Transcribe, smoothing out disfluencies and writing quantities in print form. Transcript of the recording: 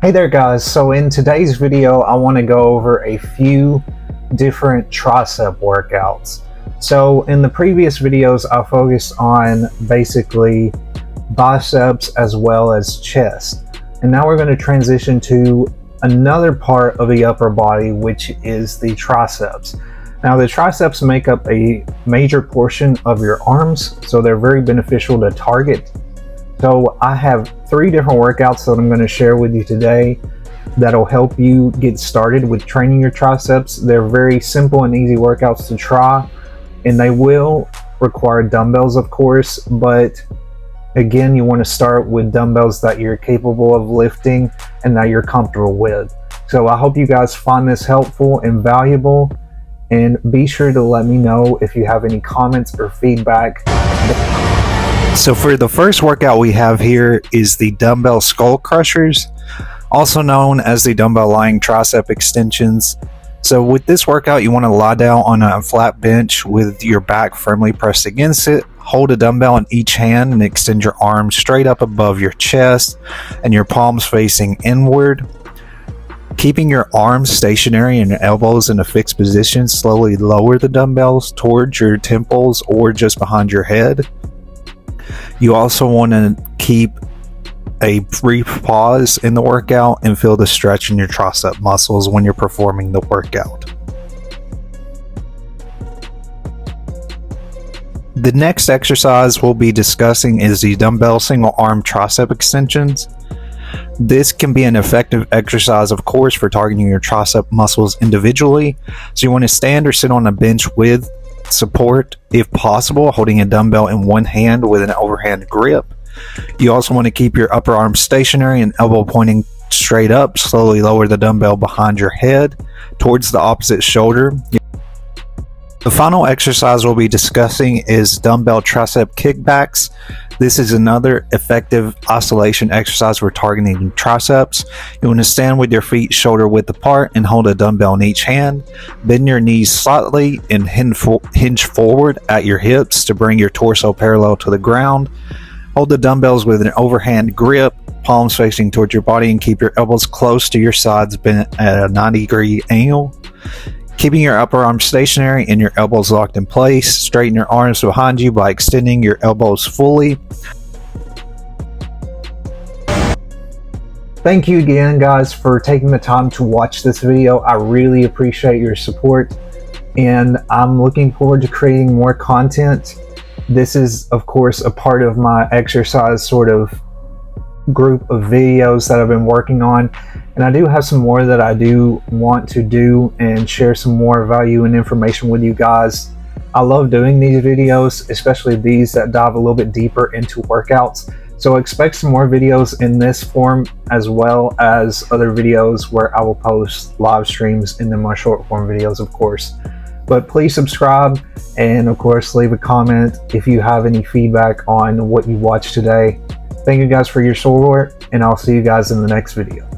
Hey there guys, so in today's video I want to go over a few different tricep workouts. So in the previous videos I focused on basically biceps as well as chest, and now we're going to transition to another part of the upper body, which is the triceps. Now the triceps make up a major portion of your arms, so they're very beneficial to target. So I have 3 different workouts that I'm going to share with you today that'll help you get started with training your triceps. They're very simple and easy workouts to try, and they will require dumbbells, of course, but again, you want to start with dumbbells that you're capable of lifting and that you're comfortable with. So I hope you guys find this helpful and valuable, and be sure to let me know if you have any comments or feedback. So for the first workout we have here is the dumbbell skull crushers, also known as the dumbbell lying tricep extensions. So with this workout, you want to lie down on a flat bench with your back firmly pressed against it. Hold a dumbbell in each hand and extend your arms straight up above your chest and your palms facing inward. Keeping your arms stationary and your elbows in a fixed position, slowly lower the dumbbells towards your temples or just behind your head. You also want to keep a brief pause in the workout and feel the stretch in your tricep muscles when you're performing the workout. The next exercise we'll be discussing is the dumbbell single arm tricep extensions. This can be an effective exercise, of course, for targeting your tricep muscles individually. So you want to stand or sit on a bench with support, if possible, holding a dumbbell in one hand with an overhand grip. You also want to keep your upper arm stationary and elbow pointing straight up. Slowly lower the dumbbell behind your head towards the opposite shoulder. The final exercise we'll be discussing is dumbbell tricep kickbacks. This is another effective isolation exercise for targeting triceps. You want to stand with your feet shoulder width apart and hold a dumbbell in each hand. Bend your knees slightly and hinge forward at your hips to bring your torso parallel to the ground. Hold the dumbbells with an overhand grip, palms facing towards your body, and keep your elbows close to your sides bent at a 90-degree angle. Keeping your upper arm stationary and your elbows locked in place. Straighten your arms behind you by extending your elbows fully. Thank you again, guys, for taking the time to watch this video. I really appreciate your support, and I'm looking forward to creating more content. This is, of course, a part of my exercise sort of group of videos that I've been working on, and I do have some more that I do want to do and share some more value and information with you guys. I love doing these videos, especially these that dive a little bit deeper into workouts. So expect some more videos in this form, as well as other videos where I will post live streams and then my short form videos, of course. But please subscribe, and of course leave a comment if you have any feedback on what you watched today. Thank you guys for your support, and I'll see you guys in the next video.